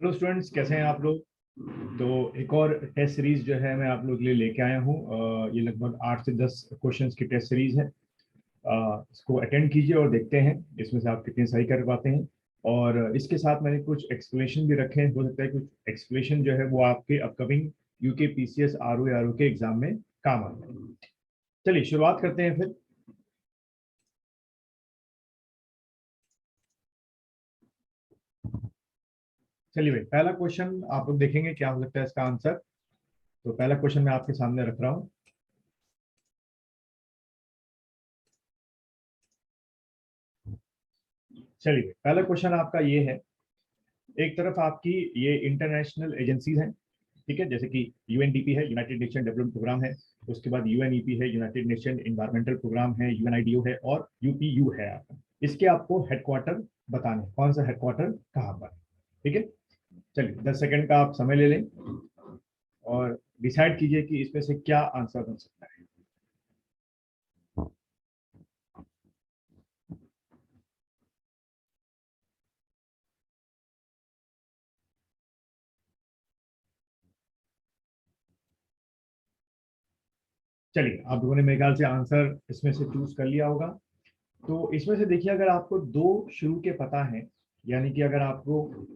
Hello students, कैसे हैं आप लोग। तो एक और टेस्ट सीरीज जो है मैं आप लोग के लिए लेके आया हूँ। ये लगभग 8 से 10 क्वेश्चंस की टेस्ट सीरीज है। इसको अटेंड कीजिए और देखते हैं इसमें से आप कितने सही कर पाते हैं। और इसके साथ मैंने कुछ एक्सप्लेनेशन भी रखे हैं। हो सकता है कुछ एक्सप्लेनेशन जो है वो आपके अपकमिंग यूके पीसीएस आरओ के एग्जाम में काम आए। चलिए शुरुआत करते हैं फिर। चलिए भाई, पहला क्वेश्चन आप लोग देखेंगे क्या हो सकता है इसका आंसर। तो पहला क्वेश्चन मैं आपके सामने रख रहा हूँ। चलिए, पहला क्वेश्चन आपका ये है। एक तरफ आपकी ये इंटरनेशनल एजेंसीज हैं, ठीक है, जैसे कि यूएनडीपी है, यूनाइटेड नेशन डेवलपमेंट प्रोग्राम है। उसके बाद यूएनईपी है, यूनाइटेड नेशन इन्वायरमेंटल प्रोग्राम है। यूएनआईडीओ है और यूपीयू है आपका। इसके आपको हेडक्वार्टर बताने, कौन सा हेडक्वार्टर कहाँ पर, ठीक है। चलिए 10 सेकंड का आप समय ले लें और डिसाइड कीजिए कि इसमें से क्या आंसर बन सकता है। चलिए, आप लोगों ने मेरे ख्याल से आंसर इसमें से चूज कर लिया होगा। तो इसमें से देखिए, अगर आपको दो शुरू के पता है, यानी कि अगर आपको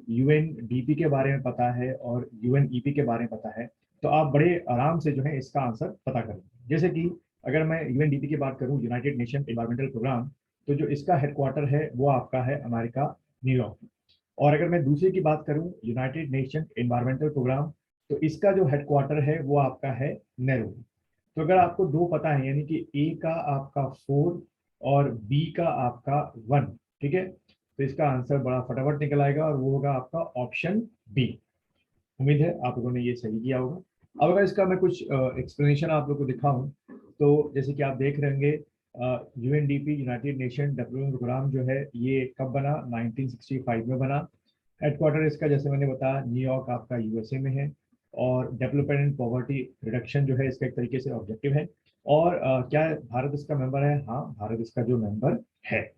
यूएनडीपी के बारे में पता है और यूएनईपी के बारे में पता है, तो आप बड़े आराम से जो है इसका आंसर पता करेंगे। जैसे कि अगर मैं यूएनडीपी की बात करूं, यूनाइटेड नेशन एनवायरमेंटल प्रोग्राम, तो जो इसका हेडक्वार्टर है वो आपका है अमेरिका, न्यूयॉर्क। और अगर मैं दूसरे की बात करूं, यूनाइटेड नेशन एनवायरमेंटल प्रोग्राम, तो इसका जो हेडक्वार्टर है वो आपका है नैरोबी। तो अगर आपको दो पता है, यानी कि ए का आपका 4 और बी का आपका 1, ठीक है, तो इसका आंसर बड़ा फटाफट निकल आएगा और वो होगा आपका ऑप्शन बी। उम्मीद है आप लोगों ने ये सही किया होगा। अब अगर इसका मैं कुछ एक्सप्लेनेशन आप लोग को दिखाऊं, तो जैसे कि आप देख रहे होंगे, UNDP United Nation Development Programme जो है ये कब बना, 1965 में बना। हेडक्वार्टर इसका जैसे मैंने बताया न्यूयॉर्क आपका यूएसए में है। और डेवलपमेंट एंड पॉवर्टी रिडक्शन जो है इसका एक तरीके से ऑब्जेक्टिव है। और क्या भारत इसका मेंबर है? हाँ, भारत इसका जो मेंबर है।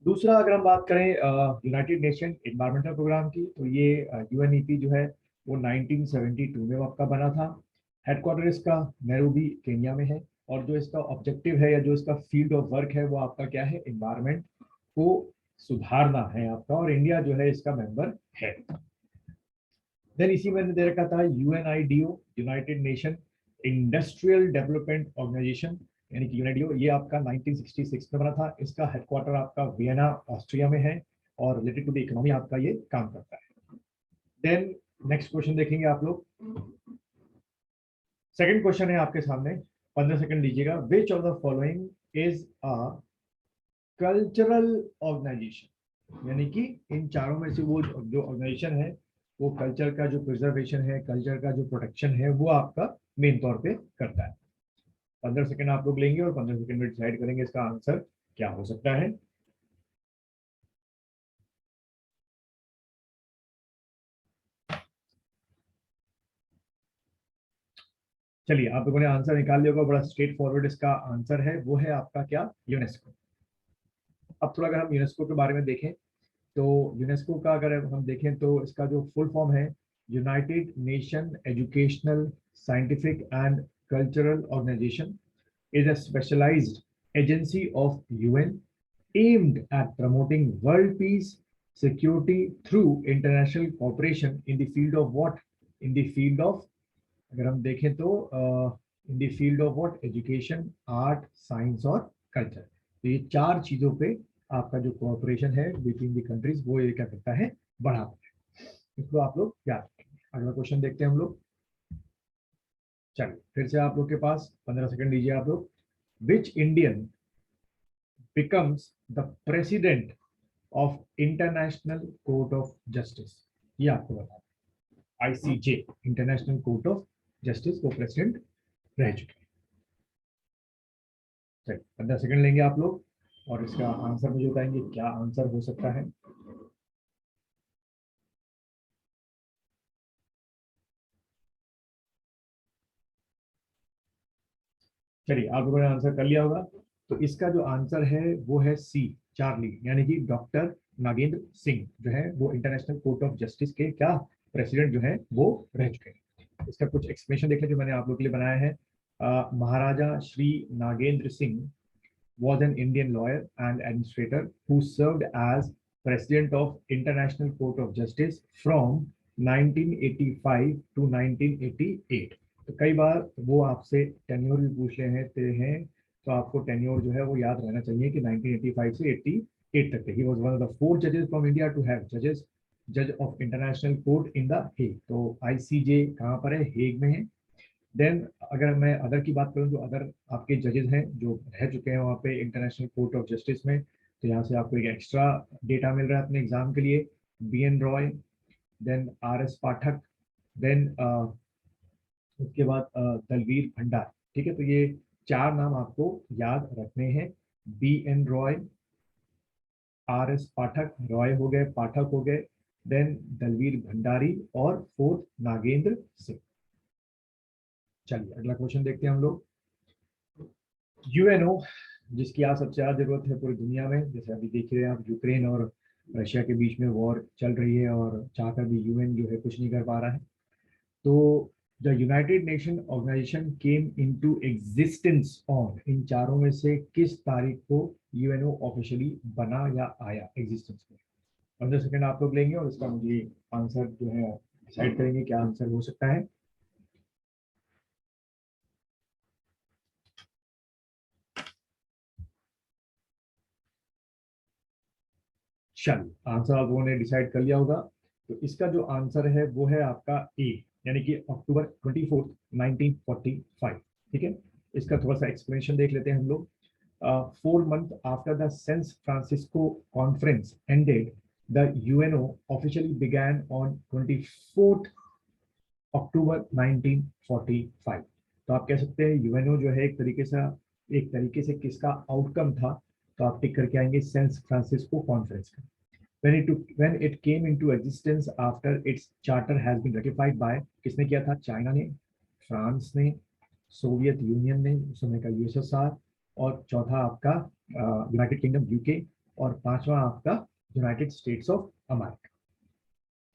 दूसरा, अगर हम बात करें यूनाइटेड नेशन एनवायरमेंटल प्रोग्राम की, तो ये यूएनईपी जो है वो 1972 में आपका बना था। हेडक्वार्टर इसका नैरोबी केन्या में है। और जो इसका ऑब्जेक्टिव है या जो इसका फील्ड ऑफ वर्क है वो आपका क्या है, एनवायरमेंट को सुधारना है आपका, और इंडिया जो है इसका मेंबर है। देन इसी में दे रखा था UNIDO, united nation industrial development organisation, यानी कि यूएनआईडीओ, ये आपका 1966 में बना था। इसका हेडक्वार्टर आपका वियना ऑस्ट्रिया में है और रिलेटेड टू द इकोनॉमी आपका ये काम करता है। देन नेक्स्ट क्वेश्चन देखेंगे आप लोग। सेकंड क्वेश्चन है आपके सामने, 15 सेकंड दीजिएगा। Which of the following is a cultural organisation, यानी कि इन चारों में से वो जो ऑर्गेनाइजेशन है वो कल्चर का जो प्रिजर्वेशन है, कल्चर का जो प्रोटेक्शन है वो आपका मेन तौर पे करता है। 15 सेकंड आप लोग लेंगे और 15 सेकंड में डिसाइड करेंगे इसका आंसर क्या हो सकता है। चलिए, आप लोगों ने आंसर निकाल लिया होगा। बड़ा स्ट्रेट फॉरवर्ड इसका आंसर है, वो है आपका क्या, यूनेस्को। अब थोड़ा अगर हम यूनेस्को के बारे में देखें, तो यूनेस्को का अगर हम देखें तो इसका जो फुल फॉर्म है, United Nation Educational, Scientific and Cultural Organisation, is a specialized agency of UN aimed at promoting world peace, security through international cooperation in the field of what? In the field of, अगर हम देखें तो in the field of what, education, art, science और culture. तो ये चार चीजों पे आपका जो कोऑपरेशन है बिटवीन द कंट्रीज वो ये क्या करता है, बढ़ाता है। इसको आप लोग याद रखेंगे। अगला क्वेश्चन देखते हैं हम लोग। चलिए फिर से आप लोग के पास 15 सेकंड दीजिए आप लोग। Which Indian becomes the president of international court of justice, ये आपको बता, ICJ, international court of justice को प्रेसिडेंट रह चुके हैं। चलिए 15 सेकंड लेंगे आप लोग और इसका आंसर मुझे बताएंगे क्या आंसर हो सकता है। चलिए, आप लोगों ने आंसर कर लिया होगा। तो इसका जो आंसर है वो है सी, चार्ली, यानी कि डॉक्टर नागेंद्र सिंह जो है वो इंटरनेशनल कोर्ट ऑफ जस्टिस के क्या प्रेसिडेंट जो है वो रह चुके हैं। इसका कुछ एक्सप्लेनेशन देख लें जो मैंने आप लोगों के लिए बनाया है। महाराजा Shri Nagendra Singh was an Indian lawyer and administrator who served as president of International Court of Justice from 1985 to 1988। तो कई बार वो आपसे टेन्योर भी पूछ रहे हैं तो आपको टेन्योर जो है वो याद रहना चाहिए कि 1985 से 88 तक थे। He was one of the 4 judges from India to have judge of international court in the Hague। तो ICJ कहाँ पर है? हेग में है। देन अगर मैं अदर की बात करूं जो अदर आपके जजेस हैं जो रह चुके हैं वहाँ पे इंटरनेशनल कोर्ट ऑफ जस्टिस में, तो यहाँ से आपको एक एक्स्ट्रा डेटा मिल रहा है अपने एग्जाम के लिए। BN रॉय, देन RS पाठक, देन उसके बाद दलवीर भंडार। ठीक है, तो ये 4 नाम आपको याद रखने हैं। BN रॉय, RS पाठक, रॉय हो गए, पाठक हो गए, देन दलवीर भंडारी और 4th नागेंद्र सिंह। चलिए अगला क्वेश्चन देखते हैं हम लोग। यूएनओ जिसकी आज सबसे ज्यादा जरूरत है पूरी दुनिया में, जैसे अभी देख रहे हैं आप यूक्रेन और रशिया के बीच में वॉर चल रही है और चाहकर भी यूएन जो है कुछ नहीं कर पा रहा है। तो the united nation organisation came into existence on, इन चारों में से किस तारीख को यूएनओ ऑफिशियली बना या आया एग्जिस्टेंस में? 15 सेकंड आप लोग लेंगे और इसका मुझे आंसर जो है डिसाइड करेंगे क्या आंसर हो सकता है। चलिए आंसर आप लोगों ने डिसाइड कर लिया होगा। तो इसका जो आंसर है वो है आपका ए, यानी कि अक्टूबर 24, 1945। ठीक है, इसका थोड़ा सा एक्सप्लेनेशन देख लेते हैं हम लोग। 4 months after the San Francisco conference ended, the UNO officially began on 24th अक्टूबर 1945। तो आप कह सकते हैं यूएनओ जो है एक तरीके से किसका आउटकम था? तो आप टिक करके आएंगे सैन फ्रांसिस्को कॉन्फ्रेंस का। when it came into existence after its charter has been ratified by, किसने किया था? चाइना ने, फ्रांस ने, सोवियत यूनियन ने, उस समय का यूएसएसआर, और चौथा आपका यूनाइटेड किंगडम यूके, और पांचवा आपका यूनाइटेड स्टेट्स ऑफ अमेरिका।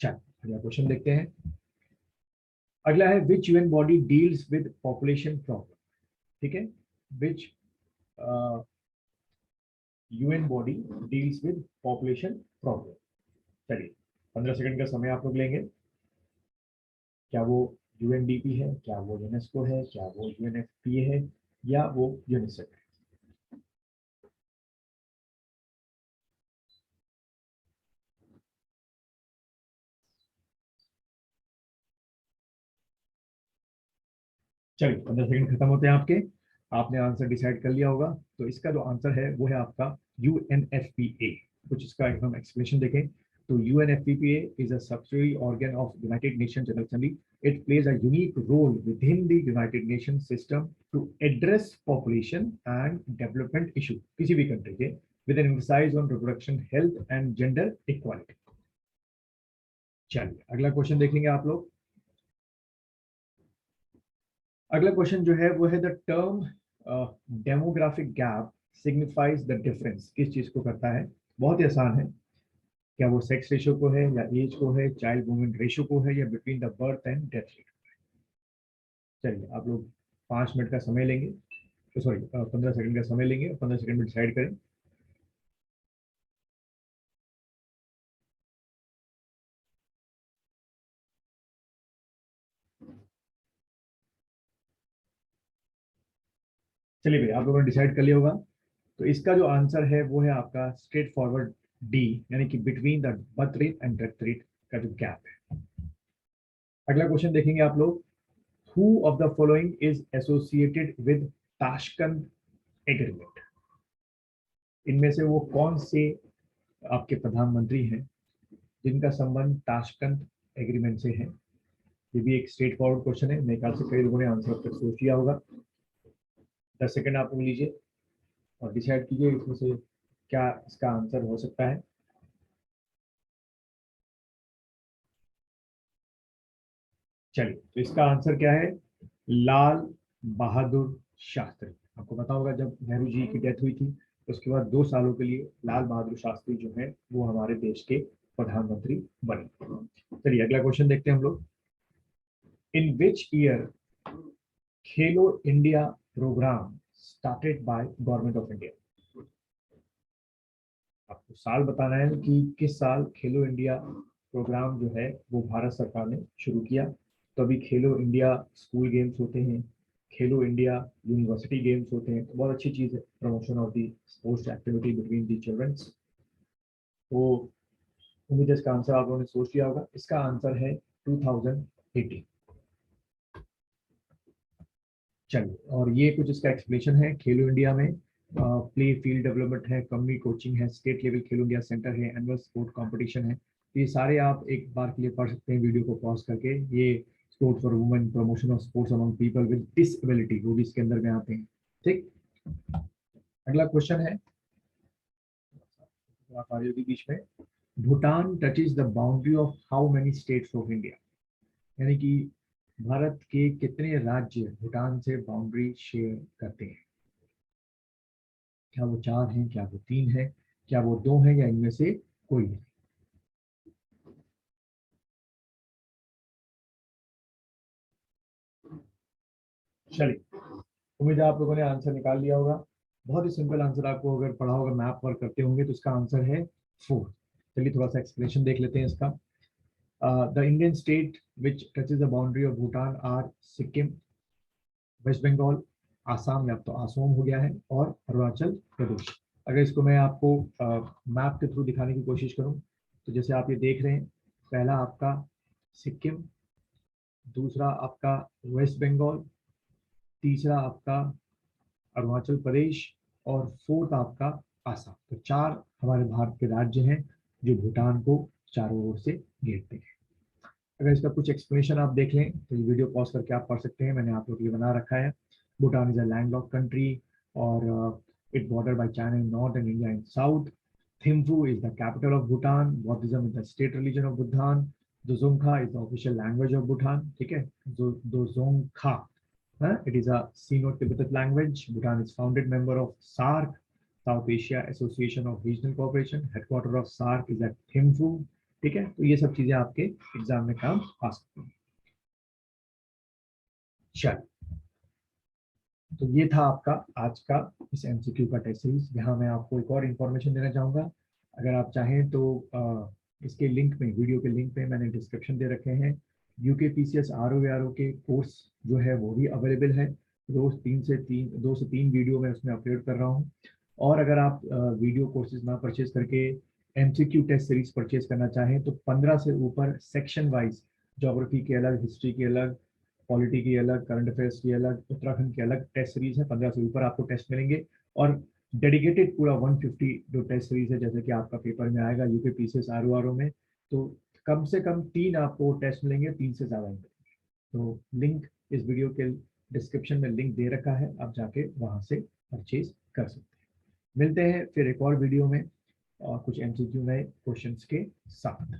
चलिए अगला क्वेश्चन देखते हैं। अगला है which UN body deals with population problem. ठीक है, which UN body deals with population problem. चलिए 15 सेकंड का समय आप लोग लेंगे। क्या वो यूएनडीपी है, क्या वो यूनेस्को है, क्या वो यूएनएफपीए है, या वो यूनिसेफ है? चलिए 15 सेकंड खत्म होते हैं आपके। आपने आंसर डिसाइड कर लिया होगा। तो इसका जो आंसर है वो है आपका यूएनएफपीए। कुछ इसका एकदम एक्सप्लेनेशन देखें तो UNFPA is a subsidiary organ of United Nations General Assembly. It plays a unique role within the United Nations system to address population and development issue किसी भी कंट्री के, with an emphasis on reproduction health and gender equality। चलिए अगला question देखेंगे आप लोग। अगला question जो है वो है the term demographic gap signifies the difference, किस चीज को करता है? बहुत ही आसान है। क्या वो सेक्स रेशियो को है, या एज को है, चाइल्ड मूवमेंट रेशियो को है, या between the birth and death rate? चलिए आप लोग 5 मिनट का समय लेंगे, तो सॉरी 15 सेकंड का समय लेंगे, 15 सेकंड में डिसाइड करें। चलिए भाई आप लोगों ने डिसाइड कर लिया होगा। तो इसका जो आंसर है वो है आपका स्ट्रेट फॉरवर्ड डी, यानी कि between the birth rate and death rate का जो गैप है। अगला क्वेश्चन देखेंगे आप लोग। Who of the following is associated with Tashkent agreement? इनमें से वो कौन से आपके प्रधानमंत्री हैं जिनका संबंध ताशकंद एग्रीमेंट से है? ये भी एक स्ट्रेट फॉरवर्ड क्वेश्चन है, मेरे ख्याल से कई लोगों ने आंसर अब तक सोच लिया होगा। 10 सेकंड आप लोग लीजिए और डिसाइड कीजिए इसमें से क्या इसका आंसर हो सकता है। चलिए तो इसका आंसर क्या है? लाल बहादुर शास्त्री। आपको पता होगा जब नेहरू जी की डेथ हुई थी उसके बाद 2 सालों के लिए लाल बहादुर शास्त्री जो है वो हमारे देश के प्रधानमंत्री बने। चलिए अगला क्वेश्चन देखते हैं हम लोग। In which year Khelo India programme started by government of India? आपको साल बताना है कि किस साल खेलो इंडिया प्रोग्राम जो है वो भारत सरकार ने शुरू किया। तो अभी खेलो इंडिया स्कूल गेम्स होते हैं, खेलो इंडिया यूनिवर्सिटी गेम्स होते हैं, तो बहुत अच्छी चीज़ है, promotion of the sports activity between the childrens. तो उम्मीद है इसका आंसर आप लोगों ने सोच लिया होगा। इसका आंसर है 2018। चलिए, और ये कुछ इसका एक्सप्लेनेशन है। खेलो इंडिया में प्ले फील्ड डेवलपमेंट है, कम्युनिटी कोचिंग है, स्टेट लेवल खेलो इंडिया सेंटर है, एनुअल स्पोर्ट कंपटीशन है। तो ये सारे आप एक बार के लिए पढ़ सकते हैं वीडियो को पॉज करके। ये sports for women, promotion of sports among people with disability, वो भी इसके अंदर में आते हैं। ठीक, अगला क्वेश्चन है के बीच में, Bhutan touches the boundary of how many states of India? यानी कि भारत के कितने राज्य भूटान से बाउंड्री शेयर करते हैं? क्या वो 4 हैं, क्या वो 3 है, क्या वो 2 हैं, या इनमें से कोई है? चलिए, उम्मीद है आप लोगों ने आंसर निकाल लिया होगा। बहुत ही सिंपल आंसर, आपको अगर पढ़ा होगा, मैप वर्क करते होंगे, तो इसका आंसर है 4। चलिए थोड़ा सा एक्सप्लेनेशन देख लेते हैं इसका। The Indian state which touches the boundary of Bhutan are Sikkim, West Bengal, Assam, या तो आसोम हो गया है, और अरुणाचल प्रदेश। अगर इसको मैं आपको मैप के थ्रू दिखाने की कोशिश करूं, तो जैसे आप ये देख रहे हैं, पहला आपका सिक्किम, दूसरा आपका वेस्ट बंगाल, तीसरा आपका अरुणाचल प्रदेश, और फोर्थ आपका आसाम। तो 4 हमारे भारत के राज्य हैं जो भूटान को चारों ओर से घेरते हैं। अगर इसका कुछ एक्सप्लेनेशन आप देख लें तो ये वीडियो पॉज करके आप पढ़ सकते हैं, मैंने आप लोग के लिए बना रखा है। Bhutan is a landlocked country, और it border by China in north and India in south. Thimphu is the capital of Bhutan. Buddhism is the state religion of Bhutan. Dzongkha is the official language of Bhutan. ठीक है, Dzongkha. It is a Sino-Tibetan language. Bhutan is founded member of SAARC, South Asia Association of Regional Cooperation. Headquarter of SAARC is at Thimphu. ठीक है, तो ये सब चीजें आपके exam में काम आ सकती हैं। चल, तो ये था आपका आज का इस एमसीक्यू का टेस्ट सीरीज। यहाँ मैं आपको एक और इन्फॉर्मेशन देना चाहूँगा। अगर आप चाहें तो इसके लिंक में, वीडियो के लिंक पे मैंने डिस्क्रिप्शन दे रखे हैं। यूकेपीसीएस आरओ के कोर्स जो है वो भी अवेलेबल है। रोज 2 से 3 वीडियो मैं उसमें अपलोड कर रहा हूँ। और अगर आप वीडियो कोर्सेज ना परचेज करके एमसीक्यू टेस्ट सीरीज परचेज करना चाहें, तो 15 से ऊपर सेक्शन वाइज, ज्योग्राफी के अलग, हिस्ट्री के अलग, पॉलिटी की अलग, करंट अफेयर्स की अलग, उत्तराखंड की अलग टेस्ट सीरीज है। 15 से ऊपर आपको टेस्ट मिलेंगे, और डेडिकेटेड पूरा 150 जो टेस्ट सीरीज है, जैसे कि आपका पेपर में आएगा यूपी पीसीएस आरओ में, तो कम से कम 3 आपको टेस्ट मिलेंगे, 3 से ज्यादा मिलेंगे। तो लिंक इस वीडियो के डिस्क्रिप्शन में लिंक दे रखा है, आप जाके वहां से परचेज कर सकते हैं। मिलते हैं फिर एक और वीडियो में और कुछ एमसीक्यू नए क्वेश्चंस के साथ।